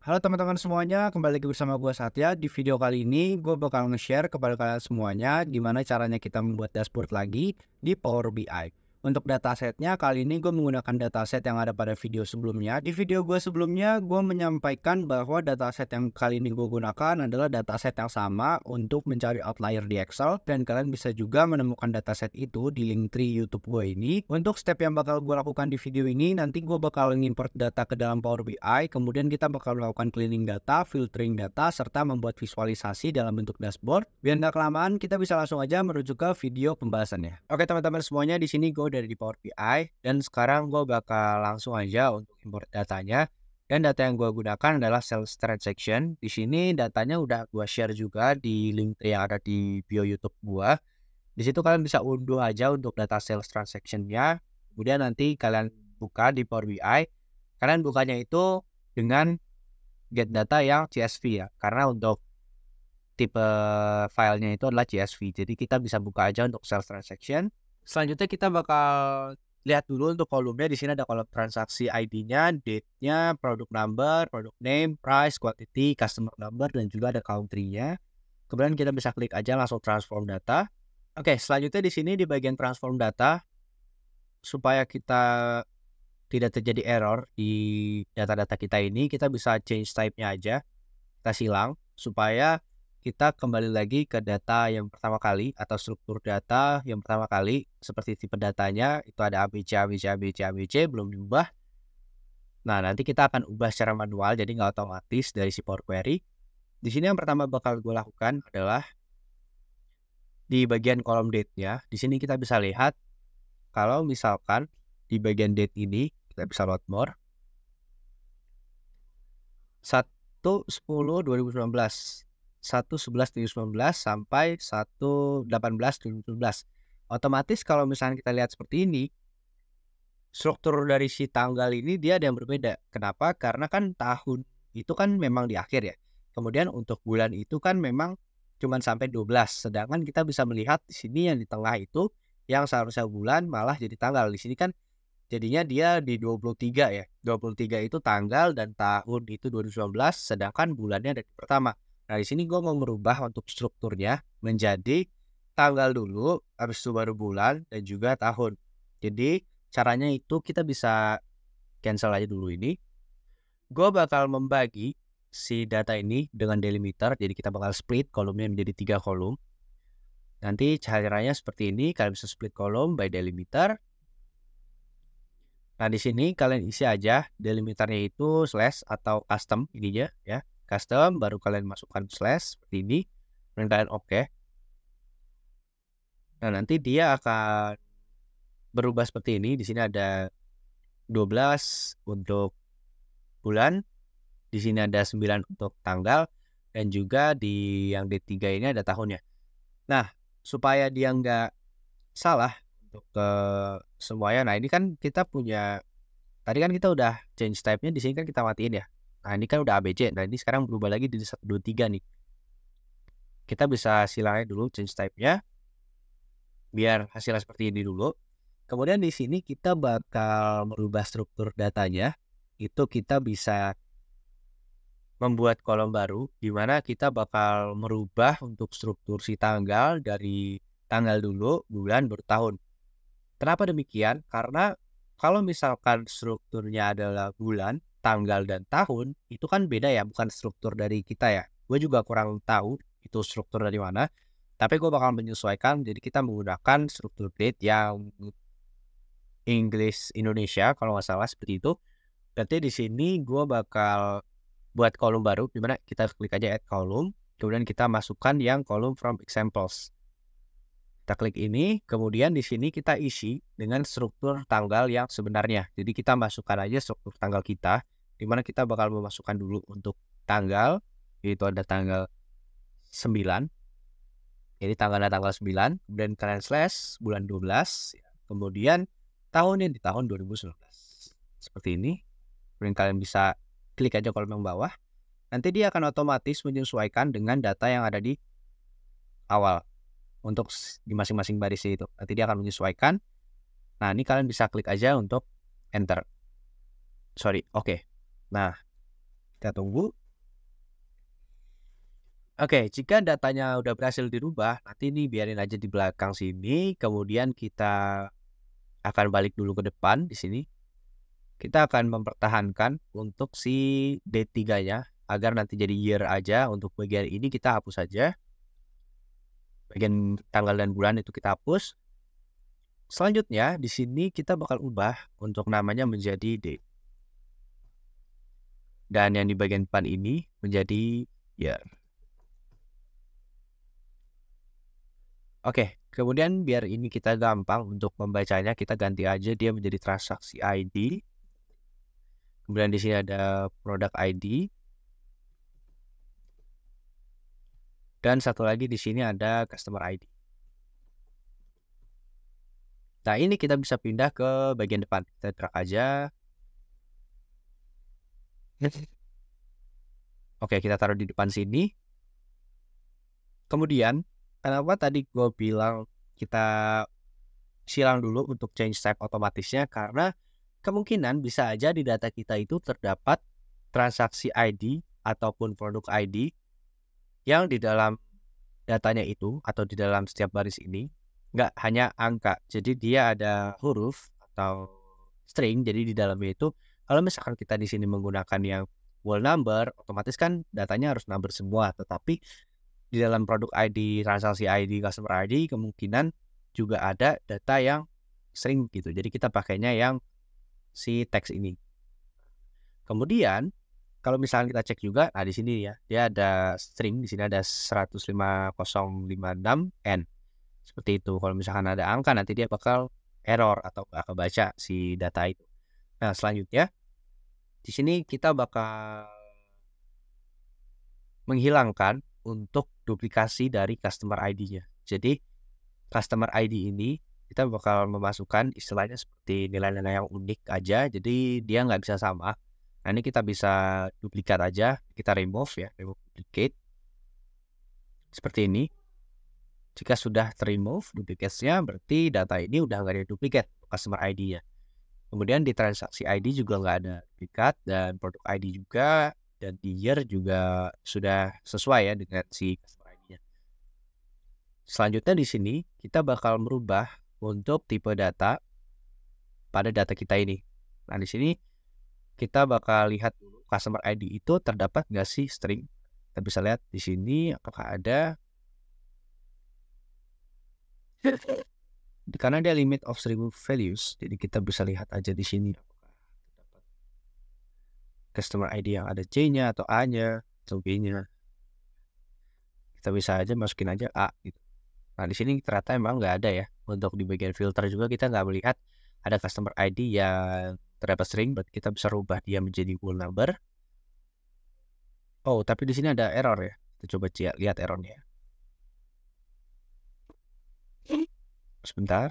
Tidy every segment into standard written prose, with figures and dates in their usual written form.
Halo teman-teman semuanya, kembali lagi bersama gue Satya. Di video kali ini gue bakal nge-share kepada kalian semuanya gimana caranya kita membuat dashboard lagi di Power BI. Untuk datasetnya kali ini gue menggunakan dataset yang ada pada video sebelumnya. Di video gue sebelumnya gue menyampaikan bahwa dataset yang kali ini gue gunakan adalah dataset yang sama untuk mencari outlier di Excel. Dan kalian bisa juga menemukan dataset itu di link tree YouTube gue ini. Untuk step yang bakal gue lakukan di video ini, nanti gue bakal import data ke dalam Power BI. Kemudian kita bakal melakukan cleaning data, filtering data, serta membuat visualisasi dalam bentuk dashboard. Biar nggak kelamaan, kita bisa langsung aja menuju ke video pembahasannya. Oke teman-teman semuanya, di sini gue udah di Power BI dan sekarang gue bakal langsung aja untuk import datanya. Dan data yang gue gunakan adalah sales transaction. Di sini datanya udah gue share juga di link yang ada di bio YouTube gue. Di situ kalian bisa unduh aja untuk data sales transaction-nya. Kemudian nanti kalian buka di Power BI. Kalian bukanya itu dengan get data yang CSV ya. Karena untuk tipe filenya itu adalah CSV. Jadi kita bisa buka aja untuk sales transaction. Selanjutnya kita bakal lihat dulu untuk kolomnya. Di sini ada kolom transaksi ID-nya, date-nya, product number, product name, price, quantity, customer number, dan juga ada country-nya. Kemudian kita bisa klik aja langsung transform data. Oke, selanjutnya di sini di bagian transform data, supaya kita tidak terjadi error di data-data kita ini, kita bisa change type-nya aja, kita silang, supaya kita kembali lagi ke data yang pertama kali atau struktur data yang pertama kali, seperti tipe datanya itu ada ABC, ABC, ABC, ABC, belum diubah. Nah, nanti kita akan ubah secara manual, jadi nggak otomatis dari si Power Query. Di sini yang pertama bakal gue lakukan adalah di bagian kolom date-nya. Di sini kita bisa lihat kalau misalkan di bagian date ini kita bisa load more 1/10/2019, 1/11/2019 sampai 1/18/2019. Otomatis kalau misalnya kita lihat seperti ini, struktur dari si tanggal ini dia ada yang berbeda. Kenapa? Karena kan tahun itu kan memang di akhir ya. Kemudian untuk bulan itu kan memang cuman sampai 12. Sedangkan kita bisa melihat di sini yang di tengah itu yang seharusnya bulan malah jadi tanggal. Di sini kan jadinya dia di 23 ya. 23 itu tanggal dan tahun itu 2019, sedangkan bulannya ada di pertama. Nah, di sini gue mau merubah untuk strukturnya menjadi tanggal dulu, habis itu baru bulan dan juga tahun. Jadi caranya itu kita bisa cancel aja dulu ini. Gue bakal membagi si data ini dengan delimiter. Jadi kita bakal split kolomnya menjadi 3 kolom. Nanti caranya seperti ini. Kalian bisa split kolom by delimiter. Nah, di sini kalian isi aja delimiternya itu slash atau custom ininya ya. Custom, baru kalian masukkan slash seperti ini. Dan kalian oke. Nah, nanti dia akan berubah seperti ini. Di sini ada 12 untuk bulan. Di sini ada 9 untuk tanggal. Dan juga di yang D3 ini ada tahunnya. Nah, supaya dia nggak salah untuk semuanya. Nah, ini kan kita punya, tadi kan kita udah change type-nya, di sini kan kita matiin ya. Nah, ini kan udah ABC. Nah, ini sekarang berubah lagi di 1, 2, 3 nih. Kita bisa silangnya dulu change type-nya biar hasilnya seperti ini dulu. Kemudian di sini kita bakal merubah struktur datanya. Itu kita bisa membuat kolom baru di mana kita bakal merubah untuk struktur si tanggal dari tanggal dulu, bulan, baru tahun. Kenapa demikian? Karena kalau misalkan strukturnya adalah bulan, tanggal, dan tahun, itu kan beda ya, bukan struktur dari kita ya. Gue juga kurang tahu itu struktur dari mana, tapi gue bakal menyesuaikan. Jadi kita menggunakan struktur date yang English Indonesia, kalau nggak salah seperti itu. Berarti di sini gue bakal buat kolom baru, dimana kita klik aja add column, kemudian kita masukkan yang kolom from examples. Kita klik ini, kemudian di sini kita isi dengan struktur tanggal yang sebenarnya. Jadi kita masukkan aja struktur tanggal kita, dimana kita bakal memasukkan dulu untuk tanggal, yaitu ada tanggal 9. Jadi tanggalnya tanggal 9, kemudian kalian slash bulan 12, kemudian tahunnya di tahun 2019. Seperti ini. Kemudian kalian bisa klik aja kolom yang bawah. Nanti dia akan otomatis menyesuaikan dengan data yang ada di awal untuk di masing-masing baris itu. Nanti dia akan menyesuaikan. Nah, ini kalian bisa klik aja untuk enter. Sorry, oke. Nah, Kita tunggu. Oke, jika datanya udah berhasil dirubah, nanti ini biarin aja di belakang sini, kemudian kita akan balik dulu ke depan di sini. Kita akan mempertahankan untuk si D3-nya agar nanti jadi year aja. Untuk bagian ini kita hapus saja. Bagian tanggal dan bulan itu kita hapus. Selanjutnya di sini kita bakal ubah untuk namanya menjadi date. Dan yang di bagian depan ini menjadi year. Oke, kemudian biar ini kita gampang untuk membacanya, kita ganti aja dia menjadi transaksi ID. Kemudian di sini ada product ID. Dan satu lagi di sini ada customer ID. Nah, ini kita bisa pindah ke bagian depan. Kita drag aja. Oke, kita taruh di depan sini. Kemudian, kenapa tadi gue bilang kita silang dulu untuk change type otomatisnya? Karena kemungkinan bisa aja di data kita itu terdapat transaksi ID ataupun produk ID yang di dalam datanya itu atau di dalam setiap baris ini nggak hanya angka. Jadi dia ada huruf atau string. Jadi di dalamnya itu kalau misalkan kita di sini menggunakan yang whole number, otomatis kan datanya harus number semua. Tetapi di dalam produk ID, transaksi ID, customer ID kemungkinan juga ada data yang string gitu. Jadi kita pakainya yang si teks ini. Kemudian kalau misalnya kita cek juga, nah di sini ya, dia ada string, di sini ada 15056N. Seperti itu. Kalau misalkan ada angka, nanti dia bakal error atau nggak kebaca si data itu. Nah, selanjutnya di sini kita bakal menghilangkan untuk duplikasi dari customer ID-nya. Jadi customer ID ini kita bakal memasukkan istilahnya seperti nilai-nilai yang unik aja. Jadi dia nggak bisa sama. Nah, ini kita bisa duplikat aja. Kita remove ya, remove duplicate. Seperti ini. Jika sudah ter-remove duplicate-nya, berarti data ini udah nggak ada duplikat customer ID-nya. Kemudian di transaksi ID juga nggak ada duplikat, dan produk ID juga, dan di year juga sudah sesuai ya dengan si customer ID-nya. Selanjutnya di sini kita bakal merubah untuk tipe data pada data kita ini. Nah, di sini kita bakal lihat dulu customer ID itu terdapat nggak sih string. Kita bisa lihat di sini apakah ada. Karena dia limit of string values, jadi kita bisa lihat aja di sini apakah terdapat customer ID yang ada C-nya atau A-nya atau B-nya. Kita bisa aja masukin aja A gitu. Nah, di sini ternyata emang nggak ada ya. Untuk di bagian filter juga kita nggak melihat ada customer ID yang terdapat string, berarti kita bisa rubah dia menjadi whole number. Oh, tapi di sini ada error ya. Kita coba lihat errornya. Sebentar.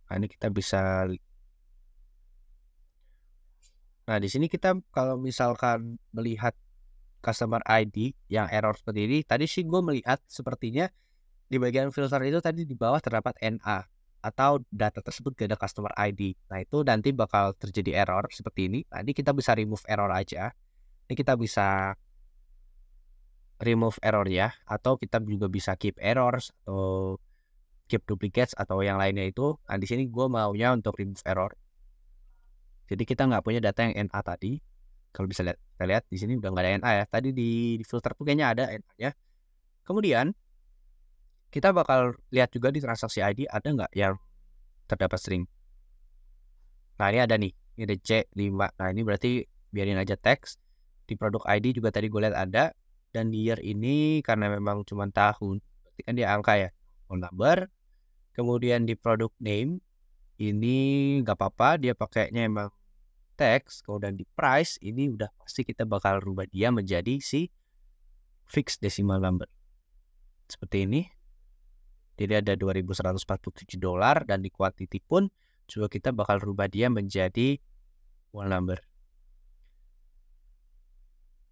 Nah, ini kita bisa. Nah, di sini kita kalau misalkan melihat customer ID yang error seperti ini, tadi sih gue melihat sepertinya di bagian filter itu tadi di bawah terdapat NA atau data tersebut gak ada customer ID. Nah, itu nanti bakal terjadi error seperti ini. Nah, ini kita bisa remove error aja. Ini kita bisa remove error ya, atau kita juga bisa keep errors atau keep duplicates atau yang lainnya itu. Nah, di sini gue maunya untuk remove error. Jadi kita nggak punya data yang NA tadi. Kalau bisa lihat, kita lihat di sini udah nggak ada NA ya. Tadi di filter tuh kayaknya ada NA-nya. Kemudian kita bakal lihat juga di transaksi ID ada nggak yang terdapat string. Nah, ini ada nih. Ini ada C5. Nah, ini berarti biarin aja teks. Di produk ID juga tadi gue lihat ada. Dan di year ini karena memang cuma tahun, berarti kan dia angka ya. Phone number. Kemudian di produk name ini nggak apa-apa, dia pakainya emang teks. Kemudian di price ini udah pasti kita bakal rubah dia menjadi si fixed decimal number. Seperti ini. Jadi ada $2.147 dan di quantity pun juga kita bakal rubah dia menjadi whole number.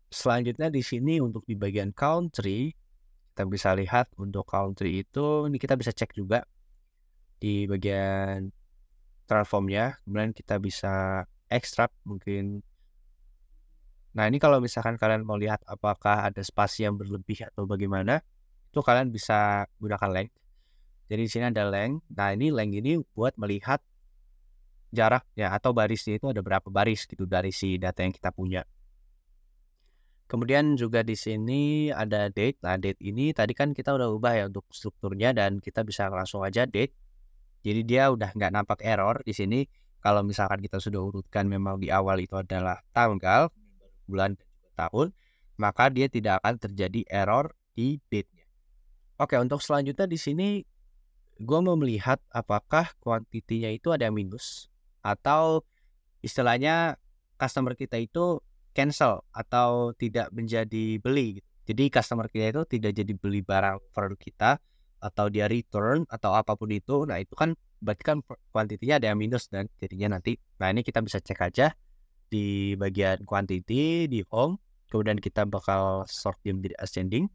Selanjutnya di sini untuk di bagian country kita bisa lihat untuk country itu ini kita bisa cek juga di bagian transformnya. Kemudian kita bisa extract mungkin Nah, ini kalau misalkan kalian mau lihat apakah ada spasi yang berlebih atau bagaimana, itu kalian bisa gunakan length. Jadi di sini ada length. Nah, ini length ini buat melihat jaraknya atau barisnya itu ada berapa baris gitu dari si data yang kita punya. Kemudian juga di sini ada date. Nah, date ini tadi kan kita udah ubah ya untuk strukturnya dan kita bisa langsung aja date. Jadi dia udah nggak nampak error di sini. Kalau misalkan kita sudah urutkan memang di awal itu adalah tanggal, bulan, dan juga tahun, maka dia tidak akan terjadi error di date-nya. Oke, untuk selanjutnya di sini gue mau melihat apakah kuantitinya itu ada minus atau istilahnya customer kita itu cancel atau tidak menjadi beli gitu. Jadi customer kita itu tidak jadi beli barang produk kita atau dia return atau apapun itu. Nah, itu kan berarti kan kuantitinya ada yang minus dan jadinya nanti. Nah, ini kita bisa cek aja di bagian quantity di home. Kemudian kita bakal sort dia menjadi ascending.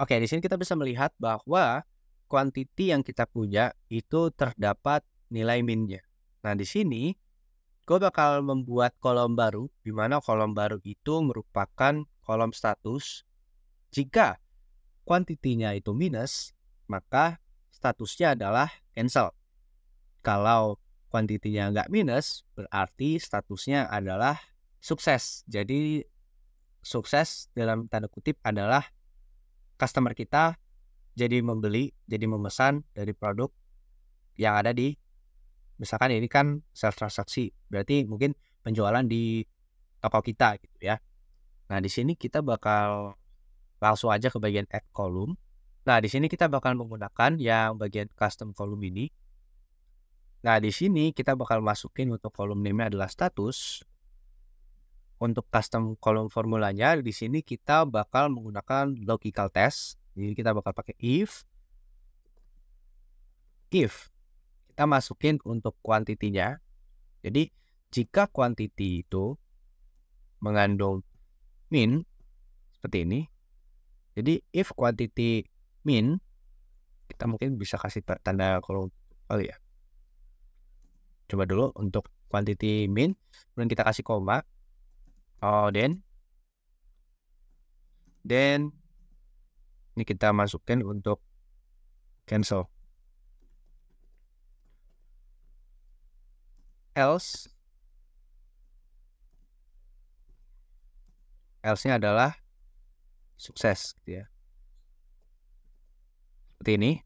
Oke, di sini kita bisa melihat bahwa quantity yang kita punya itu terdapat nilai min-nya. Nah, di sini gue bakal membuat kolom baru, di mana kolom baru itu merupakan kolom status. Jika kuantitinya itu minus, maka statusnya adalah cancel. Kalau kuantitinya nggak minus, berarti statusnya adalah sukses. Jadi sukses dalam tanda kutip adalah customer kita jadi membeli, jadi memesan dari produk yang ada di, misalkan ini kan self transaksi, berarti mungkin penjualan di toko kita gitu ya. Nah, di sini kita bakal langsung aja ke bagian add column. Nah, di sini kita bakal menggunakan yang bagian custom column ini. Nah, di sini kita bakal masukin untuk kolom name-nya adalah status. Untuk custom kolom formulanya di sini kita bakal menggunakan logical test. Jadi kita bakal pakai if kita masukin untuk kuantitinya. Jadi jika quantity itu mengandung min seperti ini. Jadi if quantity min, kita mungkin bisa kasih tanda kolom kali ya. Coba dulu untuk quantity min, kemudian kita kasih koma. Oh, then ini kita masukin untuk cancel. Else-nya adalah sukses gitu ya. Seperti ini.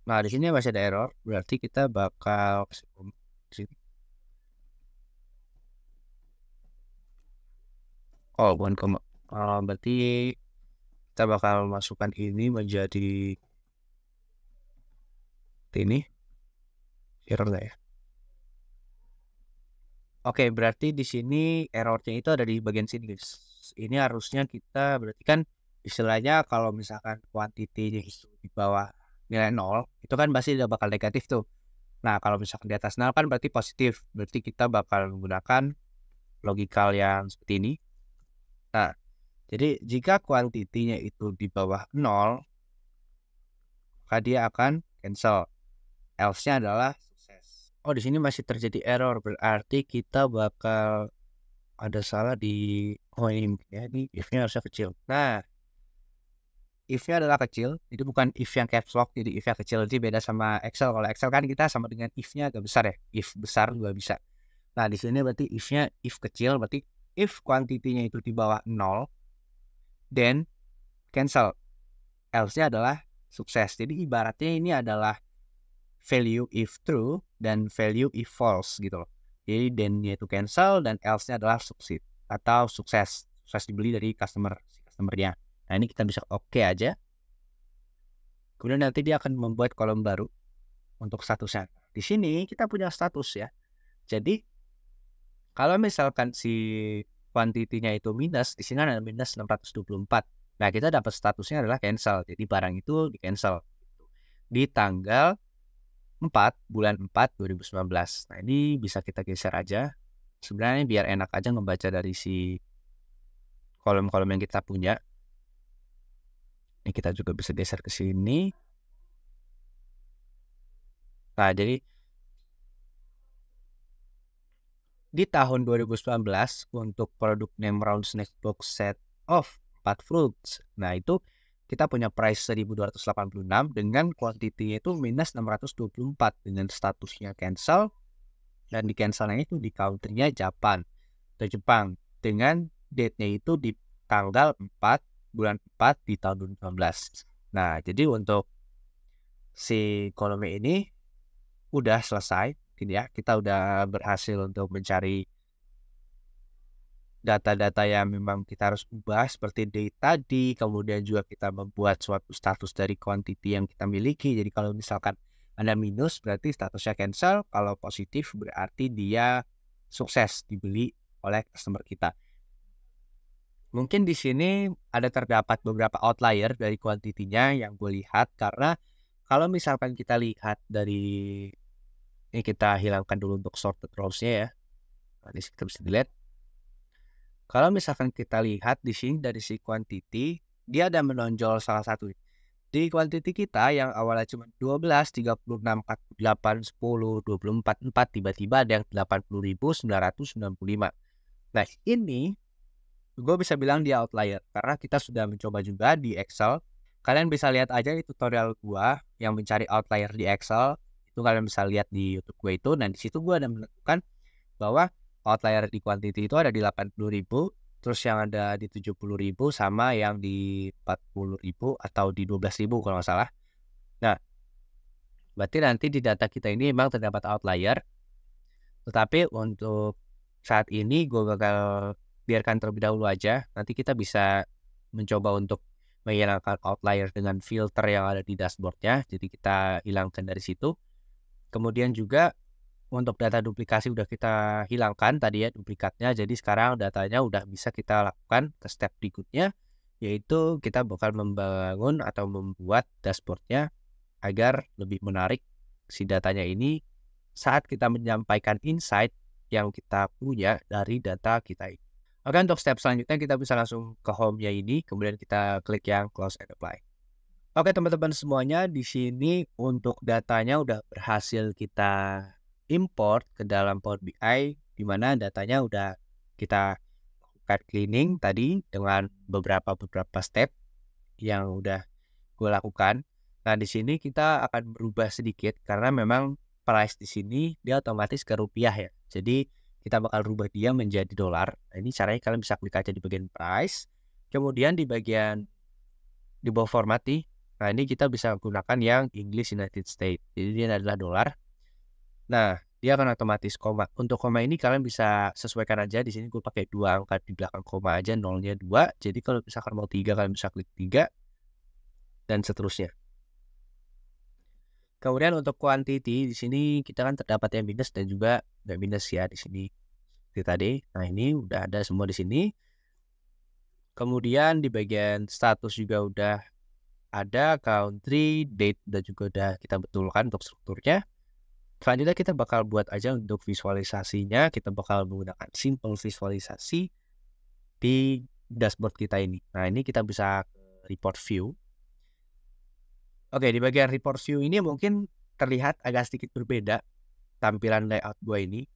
Nah, di sini masih ada error, berarti kita bakal bukan koma. Berarti kita bakal masukkan ini menjadi ini. Error nggak ya? Oke, berarti di sini errornya itu ada di bagian sini, guys. Ini harusnya kita berarti kan istilahnya kalau misalkan kuantitinya itu di bawah nilai 0, itu kan pasti udah bakal negatif tuh. Nah, kalau misalkan di atas 0 kan berarti positif. Berarti kita bakal menggunakan logical yang seperti ini. Nah, jadi jika kuantitinya itu di bawah 0, maka dia akan cancel. Else-nya adalah sukses. Oh, di sini masih terjadi error. Berarti kita bakal ada salah di ini ya, ini if-nya harusnya kecil. Nah, if-nya adalah kecil, itu bukan if yang caps lock, jadi if yang kecil itu beda sama Excel. Kalau Excel kan kita sama dengan if-nya agak besar ya. If besar juga bisa. Nah, di sini berarti if-nya if kecil, berarti if kuantitinya itu di bawah 0, then cancel. Else-nya adalah sukses. Jadi ibaratnya ini adalah value if true dan value if false gitu loh. Jadi then-nya itu cancel dan else-nya adalah succeed atau sukses. Sukses dibeli dari customer-nya. Nah, ini kita bisa oke aja. Kemudian nanti dia akan membuat kolom baru untuk statusnya. Di sini kita punya status ya. Jadi kalau misalkan si kuantitinya itu minus, di sini ada minus 624. Nah, kita dapat statusnya adalah cancel. Jadi barang itu di cancel di tanggal 4 bulan 4 2019. Nah, ini bisa kita geser aja. Sebenarnya biar enak aja membaca dari si kolom-kolom yang kita punya. Ini kita juga bisa geser ke sini. Nah, jadi Di tahun 2019 untuk produk name round snack box set of 4 fruits. Nah, itu kita punya price 1.286 dengan quantity-nya itu minus 624 dengan statusnya cancel, dan di cancelnya itu di country-nya Japan atau Jepang dengan date-nya itu di tanggal 4 bulan 4 di tahun 2019. Nah, jadi untuk si kolom ini udah selesai, ya. Kita udah berhasil untuk mencari data-data yang memang kita harus ubah seperti date tadi, kemudian juga kita membuat suatu status dari quantity yang kita miliki. Jadi kalau misalkan ada minus berarti statusnya cancel, kalau positif berarti dia sukses dibeli oleh customer kita. Mungkin di sini ada terdapat beberapa outlier dari kuantitinya yang gue lihat, karena kalau misalkan kita lihat dari ini, kita hilangkan dulu untuk sorted rows-nya ya. Nah, di sini kita bisa dilihat. Kalau misalkan kita lihat di sini dari si quantity, dia ada menonjol salah satu. Di quantity kita yang awalnya cuma 12, 36, 48, 10, 24, 4, tiba-tiba ada yang 80.995. Nah, ini gue bisa bilang dia outlier karena kita sudah mencoba juga di Excel. Kalian bisa lihat aja di tutorial gue yang mencari outlier di Excel. Itu kalian bisa lihat di YouTube gue itu. Nah, di situ gue ada menentukan bahwa outlier di quantity itu ada di 80.000, terus yang ada di 70.000 sama yang di 40.000 atau di 12.000 kalau nggak salah. Nah, berarti nanti di data kita ini memang terdapat outlier. Tetapi untuk saat ini gue bakal biarkan terlebih dahulu aja. Nanti kita bisa mencoba untuk menghilangkan outlier dengan filter yang ada di dashboardnya. Jadi kita hilangkan dari situ. Kemudian juga untuk data duplikasi udah kita hilangkan tadi ya, duplikatnya. Jadi sekarang datanya udah bisa kita lakukan ke step berikutnya, yaitu kita bakal membangun atau membuat dashboardnya agar lebih menarik si datanya ini saat kita menyampaikan insight yang kita punya dari data kita ini. Oke, untuk step selanjutnya kita bisa langsung ke home-nya ini, kemudian kita klik yang close and apply. Oke teman-teman semuanya, di sini untuk datanya udah berhasil kita import ke dalam Power BI, di mana datanya udah kita lakukan cleaning tadi dengan beberapa step yang udah gue lakukan. Nah, di sini kita akan berubah sedikit karena memang price di sini dia otomatis ke rupiah ya. Jadi kita bakal rubah dia menjadi dolar. Nah, ini caranya kalian bisa klik aja di bagian price. Kemudian di bagian di bawah format nih. Nah, ini kita bisa gunakan yang English United States. Jadi dia adalah dolar. Nah, dia akan otomatis koma. Untuk koma ini kalian bisa sesuaikan aja. Di sini gue pakai 2 angka di belakang koma aja, nolnya 2. Jadi kalau misalkan mau 3, kalian bisa klik 3 dan seterusnya. Kemudian untuk quantity di sini kita kan terdapat yang minus dan juga nggak minus ya di sini. Seperti tadi. Nah, ini udah ada semua di sini. Kemudian di bagian status juga udah ada country, date dan juga udah kita betulkan untuk strukturnya. Selanjutnya kita bakal buat aja untuk visualisasinya, kita bakal menggunakan simple visualisasi di dashboard kita ini. Nah, ini kita bisa report view. Oke, di bagian report view ini mungkin terlihat agak sedikit berbeda tampilan layout gue ini.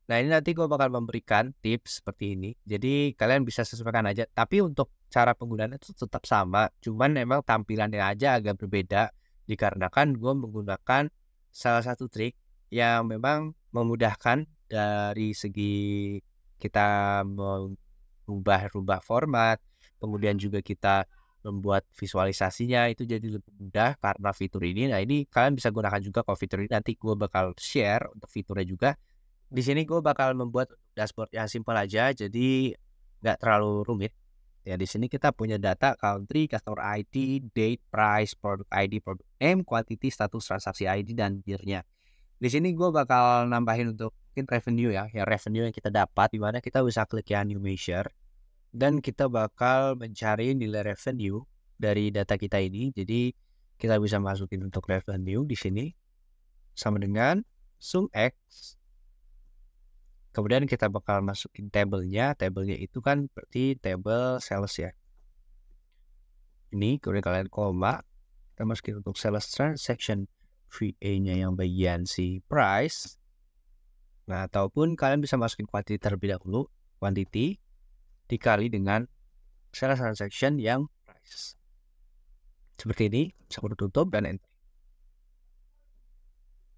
Nah, ini nanti gue bakal memberikan tips seperti ini. Jadi kalian bisa sesuaikan aja. Tapi untuk cara penggunaannya itu tetap sama. Cuman memang tampilannya aja agak berbeda. Dikarenakan gue menggunakan salah satu trik yang memang memudahkan dari segi kita mengubah format, kemudian juga kita membuat visualisasinya itu jadi lebih mudah karena fitur ini. Nah, ini kalian bisa gunakan juga kalau fitur ini nanti gue bakal share untuk fiturnya juga. Di sini gue bakal membuat dashboard yang simpel aja, jadi nggak terlalu rumit. Ya, di sini kita punya data country, customer ID, date, price, product ID, product name, quantity, status transaksi ID, dan year-nya. Di sini gue bakal nambahin untuk mungkin revenue ya revenue yang kita dapat, di mana kita bisa klik yang new measure dan kita bakal mencari nilai revenue dari data kita ini. Jadi kita bisa masukin untuk revenue di sini sama dengan sum X. Kemudian kita bakal masukin tabelnya itu kan berarti table sales ya. Ini kemudian kalian koma, kita masukin untuk sales transaction VA-nya yang bagian si price. Nah, ataupun kalian bisa masukin quantity terlebih dahulu, quantity dikali dengan sales transaction yang price. Seperti ini, bisa tutup dan enter.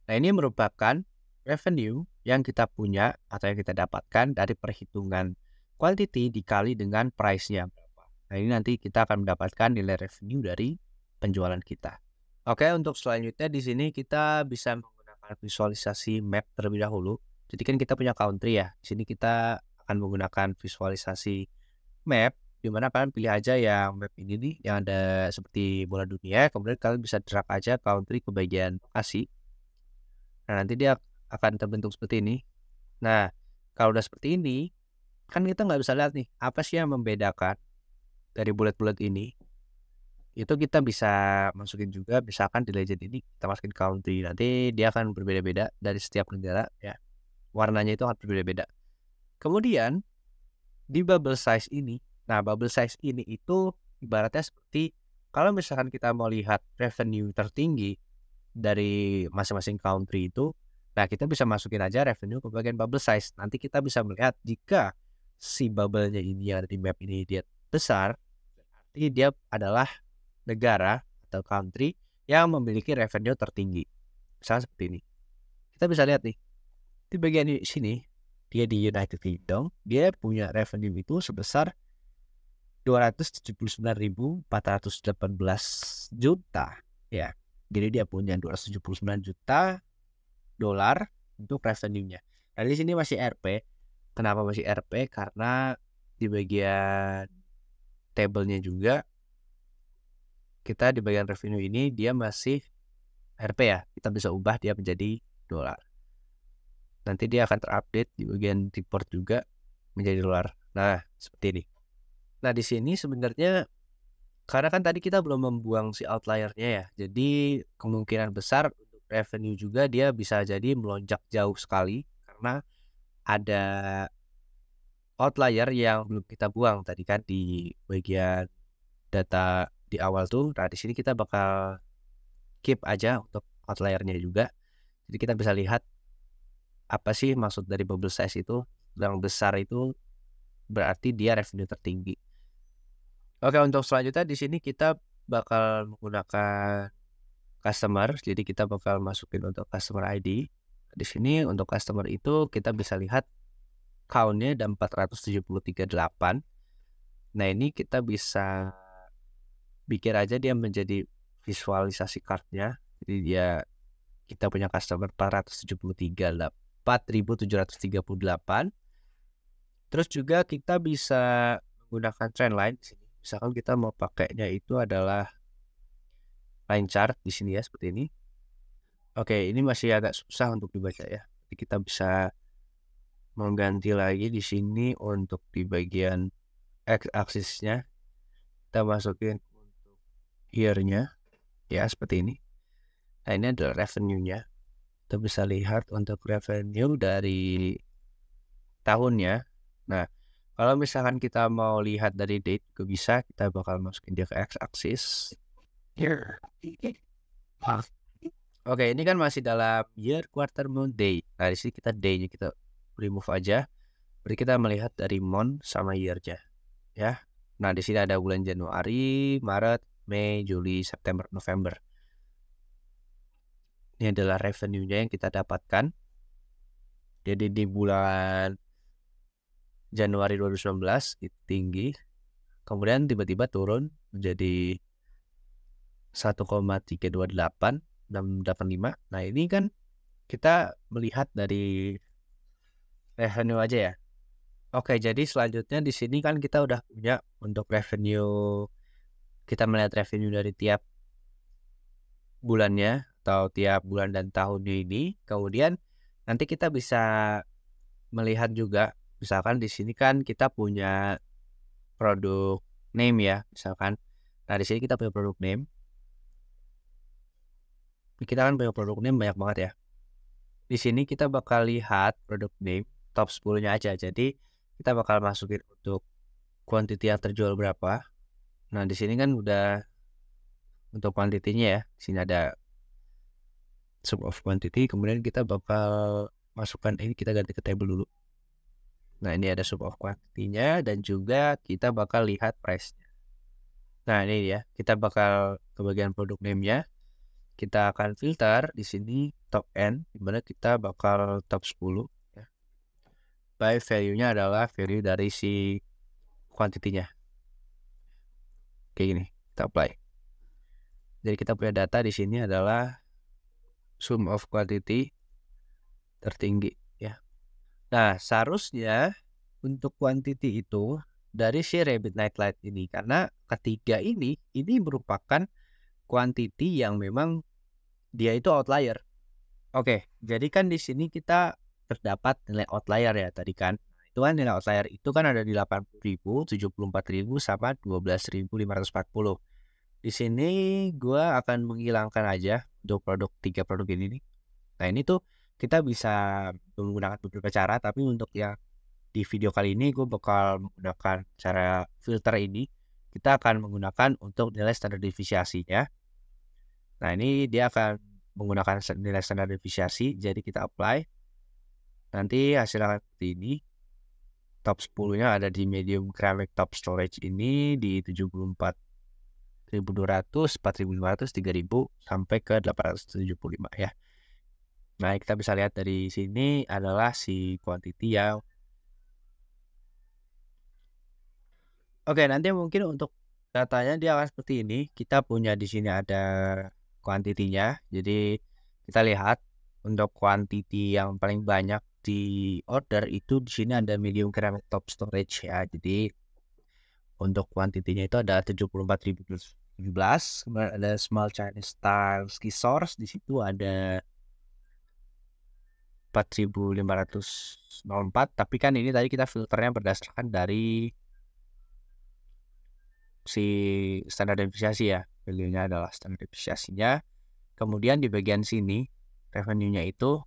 Nah, ini merupakan revenue yang kita punya atau yang kita dapatkan dari perhitungan quantity dikali dengan price-nya berapa. Nah, ini nanti kita akan mendapatkan nilai revenue dari penjualan kita. Oke, untuk selanjutnya di sini kita bisa menggunakan visualisasi map terlebih dahulu. Jadi kan kita punya country ya. Di sini kita akan menggunakan visualisasi map, di mana kalian pilih aja yang map ini nih, yang ada seperti bola dunia. Kemudian kalian bisa drag aja country ke bagian lokasi. Nah, nanti dia akan terbentuk seperti ini. Nah, kalau udah seperti ini, kan kita nggak bisa lihat nih, apa sih yang membedakan dari bulat-bulat ini. Itu kita bisa masukin juga, misalkan di legend ini kita masukin country. Nanti dia akan berbeda-beda dari setiap negara ya. Warnanya itu akan berbeda-beda. Kemudian, di bubble size ini, nah bubble size ini itu ibaratnya seperti kalau misalkan kita mau lihat revenue tertinggi dari masing-masing country itu, nah kita bisa masukin aja revenue ke bagian bubble size. Nanti kita bisa melihat jika si bubble-nya ini yang ada di map ini dia besar, berarti dia adalah negara atau country yang memiliki revenue tertinggi. Misalnya seperti ini. Kita bisa lihat nih, di bagian di sini, dia di United Kingdom, dia punya revenue itu sebesar 279.418 juta. Ya, jadi dia punya 279 juta dolar untuk revenue-nya. Nah, di sini masih RP. Kenapa masih RP? Karena di bagian table-nya juga kita di bagian revenue ini dia masih RP ya. Kita bisa ubah dia menjadi dolar. Nanti dia akan terupdate di bagian report juga menjadi dolar. Nah, seperti ini. Nah, di sini sebenarnya karena kan tadi kita belum membuang si outlier-nya ya. Jadi kemungkinan besar untuk revenue juga dia bisa jadi melonjak jauh sekali karena ada outlier yang belum kita buang tadi kan di bagian data di awal tuh. Nah, di sini kita bakal keep aja untuk outlier-nya juga. Jadi kita bisa lihat apa sih maksud dari bubble size itu. Yang besar itu berarti dia revenue tertinggi. Oke, untuk selanjutnya di sini kita bakal menggunakan customer. Jadi kita bakal masukin untuk customer ID. Di sini untuk customer itu kita bisa lihat count-nya ada 473.8. Nah, ini kita bisa bikin aja dia menjadi visualisasi card-nya. Jadi dia kita punya customer 473.8. Terus juga kita bisa menggunakan trend line di sini. Misalkan kita mau pakainya itu adalah line chart di sini ya, seperti ini. Oke, ini masih agak susah untuk dibaca ya. Jadi kita bisa mengganti lagi di sini untuk di bagian x-axis-nya. Kita masukin untuk year-nya ya, seperti ini. Nah, ini adalah revenue-nya. Kita bisa lihat untuk revenue dari tahunnya. Nah, kalau misalkan kita mau lihat dari date juga bisa, kita bakal masukin dia ke x-axis. Here. Oke, ini kan masih dalam year, quarter, month, day. Nah, di sini kita day-nya kita remove aja. Berarti kita melihat dari month sama year-nya, ya. Nah, di sini ada bulan Januari, Maret, Mei, Juli, September, November. Ini adalah revenue-nya yang kita dapatkan. Jadi di bulan Januari 2019 itu tinggi, kemudian tiba-tiba turun menjadi 1,328,685. Nah, ini kan kita melihat dari revenue aja ya. Oke, jadi selanjutnya di sini kan kita udah punya untuk revenue, kita melihat revenue dari tiap bulannya atau tiap bulan dan tahunnya ini. Kemudian nanti kita bisa melihat juga, misalkan di sini kan kita punya produk name ya, misalkan. Nah, di sini kita punya produk name. Kita kan punya produk name banyak banget ya. Di sini kita bakal lihat produk name top 10-nya aja. Jadi kita bakal masukin untuk quantity yang terjual berapa. Nah, di sini kan udah untuk quantity-nya ya. Di sini ada sum of quantity, kemudian kita bakal masukkan ini, kita ganti ke table dulu. Nah, ini ada sum of quantity-nya dan juga kita bakal lihat price-nya. Nah, ini ya, kita bakal ke bagian product name-nya. Kita akan filter di sini top N, dimana kita bakal top 10 ya. By value-nya adalah value dari si quantity-nya. Kayak gini, kita apply. Jadi kita punya data di sini adalah sum of quantity tertinggi ya. Nah, seharusnya untuk quantity itu dari si Rabbit Nightlight ini, karena ketiga ini merupakan quantity yang memang dia itu outlier. Oke, jadi kan di sini kita terdapat nilai outlier ya tadi kan. Itu kan nilai outlier itu kan ada di 80.000, 74.000 sama 12.540. Di sini gua akan menghilangkan aja untuk tiga produk ini nih. Nah, ini tuh kita bisa menggunakan beberapa cara, tapi untuk yang di video kali ini gue bakal menggunakan cara filter ini. Kita akan menggunakan untuk nilai standar deviasinya. Nah, ini dia akan menggunakan nilai standar deviasi, jadi kita apply. Nanti hasilnya seperti ini. Top 10-nya ada di medium ceramic top storage ini di 74.200, 4.500, 3.000 sampai ke 875 ya. Nah, kita bisa lihat dari sini adalah si quantity yang oke, nanti mungkin untuk datanya dia akan seperti ini. Kita punya di sini ada kuantitinya. Jadi kita lihat untuk kuantiti yang paling banyak di order itu di sini ada medium ceramic top storage ya. Jadi untuk kuantitinya itu ada 74.017. Kemudian ada small Chinese style ski source, di situ ada 4.504. Tapi kan ini tadi kita filternya berdasarkan dari si standar deviasi ya, value-nya adalah standar deviasinya. Kemudian di bagian sini revenue-nya itu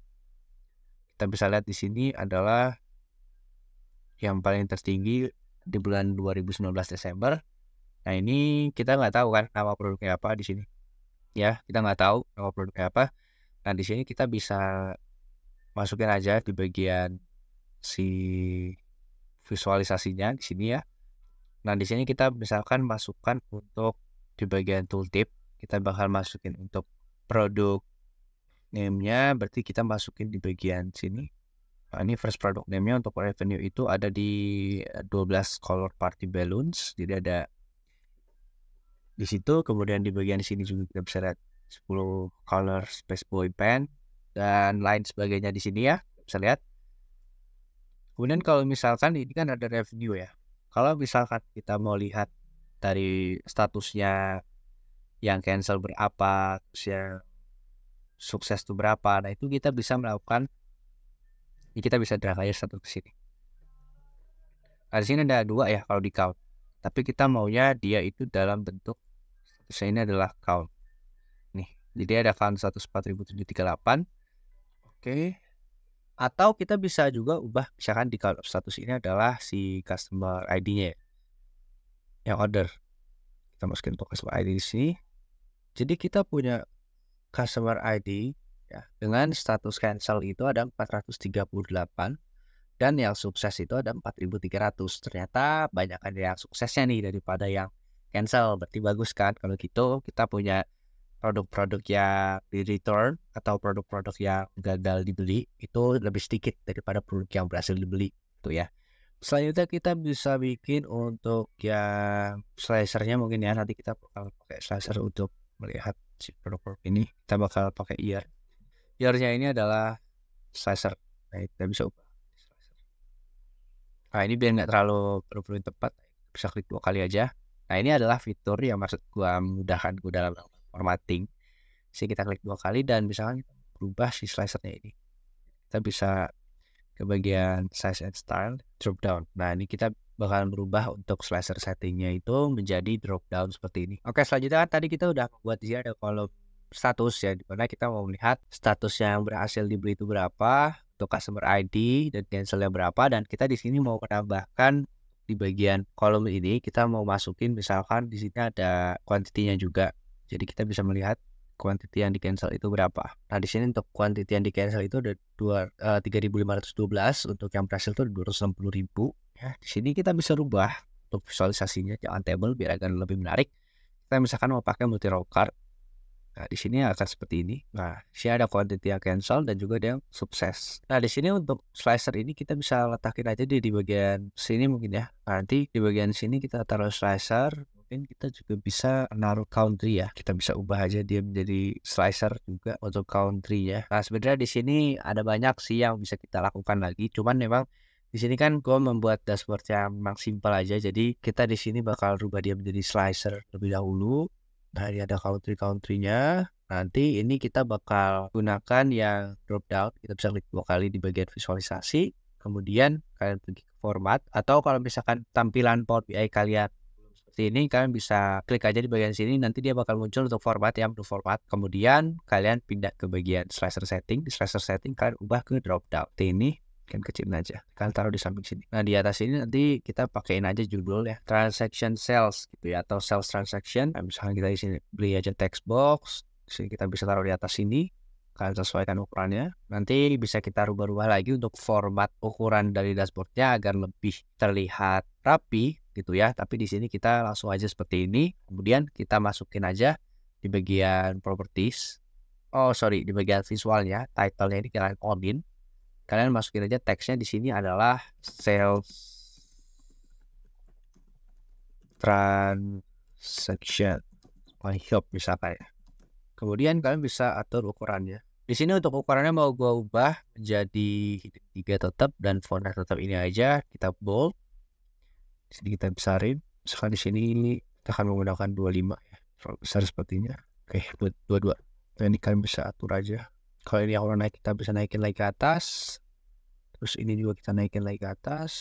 kita bisa lihat di sini adalah yang paling tertinggi di bulan 2019 Desember. Nah, ini kita nggak tahu kan nama produknya apa di sini ya, kita nggak tahu nama produknya apa. Nah, di sini kita bisa masukin aja di bagian si visualisasinya di sini ya. Nah, di sini kita misalkan masukkan untuk di bagian tooltip, kita bakal masukin untuk produk name-nya, berarti kita masukin di bagian sini. Nah, ini first product name-nya untuk revenue itu ada di 12 color party balloons, jadi ada di situ. Kemudian di bagian sini juga kita bisa lihat 10 color space boy pen dan lain sebagainya di sini ya, bisa lihat. Kemudian kalau misalkan ini kan ada revenue ya. Kalau misalkan kita mau lihat dari statusnya yang cancel berapa, terus yang sukses itu berapa, nah itu kita bisa melakukan, ini kita bisa drag aja satu ke sini. Nah, di sini ada dua ya kalau di count, tapi kita maunya dia itu dalam bentuk statusnya ini adalah count. Nih, jadi ada count 104.738. Oke. Atau kita bisa juga ubah, misalkan di count status ini adalah si customer ID-nya ya, yang order. Kita masukin untuk customer ID di sini. Jadi kita punya customer ID ya, dengan status cancel itu ada 438 dan yang sukses itu ada 4.300. Ternyata banyak yang suksesnya nih daripada yang cancel. Berarti bagus kan kalau gitu kita punya produk-produk yang di return atau produk-produk yang gagal dibeli itu lebih sedikit daripada produk yang berhasil dibeli itu ya. Selanjutnya kita bisa bikin untuk yang slicernya mungkin ya, nanti kita bakal pakai slicer untuk melihat si produk-produk ini. Kita bakal pakai ear. Earnya ini adalah slicer. Nah, kita bisa ubah slicer. Nah, ini biar nggak terlalu perlu tepat, bisa klik 2 kali aja. Nah, ini adalah fitur yang maksud gua memudahkan gua dalam formatting. Jadi kita klik 2 kali dan misalkan kita berubah si slicernya ini. Kita bisa ke bagian size and style, drop down. Nah, ini kita bakalan berubah untuk slicer settingnya itu menjadi drop down seperti ini. Oke, selanjutnya kan tadi kita udah membuat di sini ada kolom status ya, dimana kita mau melihat status yang berhasil dibeli itu berapa, untuk customer ID dan cancelnya berapa, dan kita di sini mau menambahkan di bagian kolom ini kita mau masukin misalkan di sini ada kuantitinya juga. Jadi kita bisa melihat quantity yang di cancel itu berapa. Nah, di sini untuk quantity yang di cancel itu ada 3.512, untuk yang berhasil itu 260.000 ya. Di sini kita bisa rubah untuk visualisasinya jangan table biar agak lebih menarik. Kita misalkan mau pakai multi row card. Nah, di sini akan seperti ini. Nah, di sini ada quantity yang cancel dan juga ada yang sukses. Nah, di sini untuk slicer ini kita bisa letakin aja di bagian sini mungkin ya. Nanti di bagian sini kita taruh slicer. Mungkin kita juga bisa naruh country ya. Kita bisa ubah aja dia menjadi slicer juga untuk country ya. Nah, sebenarnya di sini ada banyak sih yang bisa kita lakukan lagi. Cuman memang di sini kan gue membuat dashboard yang memang simple aja. Jadi kita di sini bakal rubah dia menjadi slicer terlebih dahulu. Nah, ini ada country-nya. Nanti ini kita bakal gunakan yang drop down. Kita bisa klik 2 kali di bagian visualisasi. Kemudian kalian pergi ke format. Atau kalau misalkan tampilan Power BI kalian seperti ini, kalian bisa klik aja di bagian sini. Nanti dia bakal muncul untuk format yang blue format. Kemudian kalian pindah ke bagian slicer setting. Di slicer setting kalian ubah ke drop down. Seperti ini. Kan kecilin aja, kalian taruh di samping sini. Nah, di atas ini nanti kita pakein aja judul ya, transaction sales gitu ya, atau sales transaction. Nah, misalnya kita di sini beli aja text box, di sini kita bisa taruh di atas sini. Kalian sesuaikan ukurannya. Nanti bisa kita rubah-rubah lagi untuk format ukuran dari dashboardnya agar lebih terlihat rapi gitu ya. Tapi di sini kita langsung aja seperti ini. Kemudian kita masukin aja di bagian properties. Oh sorry, di bagian visualnya, title-nya ini kalian on-in. Kalian masukin aja teksnya di sini adalah sales transaction my shop misalkan ya. Kemudian kalian bisa atur ukurannya. Di sini untuk ukurannya mau gua ubah menjadi 3 tetap dan fontnya tetap ini aja. Kita bold. Di sini kita besarin. Misalkan di sini kita akan menggunakan 25 ya. Terlalu besar sepertinya. Oke, 22. Nah, ini kalian bisa atur aja. Kalau ini yang warna naik, kita bisa naikin lagi ke atas. Terus ini juga kita naikin lagi ke atas.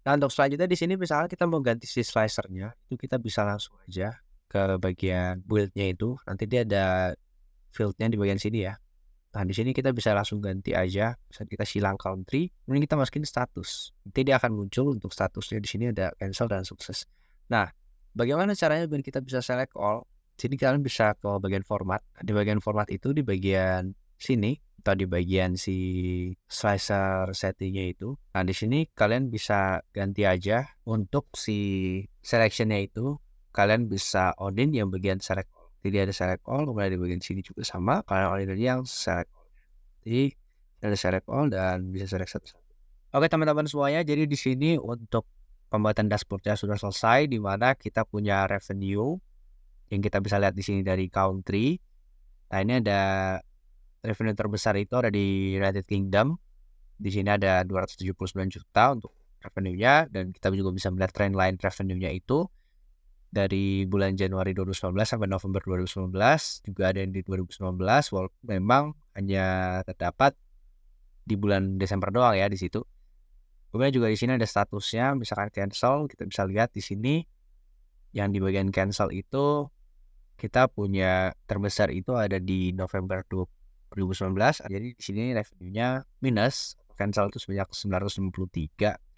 Nah, untuk selanjutnya di sini misalnya kita mau ganti si slicernya, itu kita bisa langsung aja ke bagian build-nya itu. Nanti dia ada field-nya di bagian sini ya. Nah, di sini kita bisa langsung ganti aja. Bisa kita silang country, kemudian kita masukin status. Nanti dia akan muncul untuk statusnya. Di sini ada cancel dan sukses. Nah, bagaimana caranya biar kita bisa select all? Sini kalian bisa ke bagian format. Di bagian format itu di bagian sini atau di bagian si slicer settingnya itu. Nah, di sini kalian bisa ganti aja untuk si selectionnya itu. Kalian bisa on-in yang bagian select all. Jadi ada select all, kemudian di bagian sini juga sama. Kalian on-in yang select all. Jadi ada select all dan bisa select satu-satu. Oke teman-teman semuanya, jadi di sini untuk pembuatan dashboardnya sudah selesai, di mana kita punya revenue yang kita bisa lihat di sini dari country. Nah, ini ada revenue terbesar itu ada di United Kingdom. Di sini ada 279 juta untuk revenue-nya, dan kita juga bisa melihat trendline revenue-nya itu dari bulan Januari 2019 sampai November 2019, juga ada yang di 2019, walaupun memang hanya terdapat di bulan Desember doang ya di situ. Kemudian juga di sini ada statusnya, misalkan cancel, kita bisa lihat di sini yang di bagian cancel itu kita punya terbesar itu ada di November 2019. Jadi di sini revenue-nya minus, cancel itu sebanyak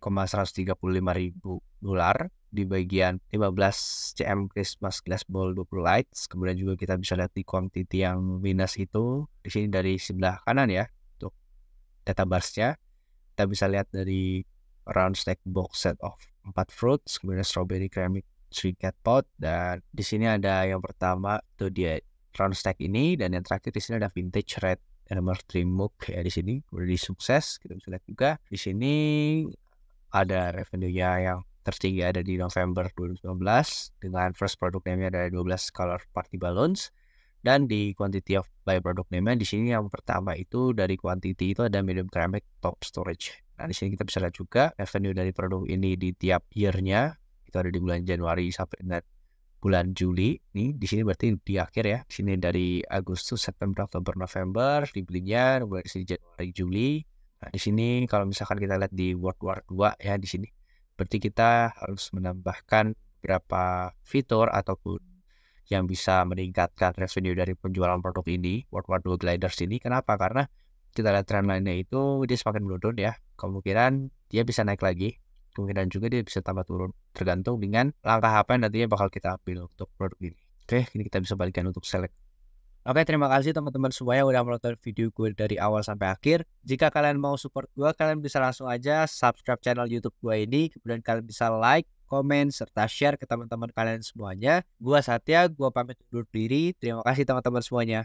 963,135 ribu dolar di bagian 15 cm Christmas Glass Bowl 20 lights. Kemudian juga kita bisa lihat di quantity yang minus itu di sini dari sebelah kanan ya. Untuk data bars-nya kita bisa lihat dari round stack box set of 4 fruits, kemudian strawberry ceramic 3 cat pot, dan di sini ada yang pertama itu dia round stack ini, dan yang terakhir di sini ada vintage red Elmer Dream Mug ya di sini. Kemudian di sukses kita bisa lihat juga di sini ada revenue-nya yang tertinggi ada di November 2019 dengan first product name-nya ada 12 color party balloons, dan di quantity of by product name-nya di sini yang pertama itu dari quantity itu ada medium ceramic top storage. Nah, di sini kita bisa lihat juga revenue dari produk ini di tiap year-nya. Itu ada di bulan Januari sampai dengan bulan Juli. Nih di sini berarti di akhir ya. Di sini dari Agustus, September, Oktober, November dibelinya, kemudian di sini Januari, Juli. Nah, di sini kalau misalkan kita lihat di World War 2 ya di sini, berarti kita harus menambahkan beberapa fitur ataupun yang bisa meningkatkan revenue dari penjualan produk ini, World War 2 gliders ini. Kenapa? Karena kita lihat trendline-nya itu dia semakin menurun ya. Kemungkinan dia bisa naik lagi. Kemungkinan juga dia bisa tambah turun, tergantung dengan langkah apa yang nantinya bakal kita ambil untuk produk ini. Oke, ini kita bisa balikkan untuk select Oke, terima kasih teman-teman semuanya udah menonton video gue dari awal sampai akhir. Jika kalian mau support gue, kalian bisa langsung aja subscribe channel YouTube gue ini. Kemudian kalian bisa like, komen, serta share ke teman-teman kalian semuanya. Gua Satya, gua pamit undur diri. Terima kasih teman-teman semuanya.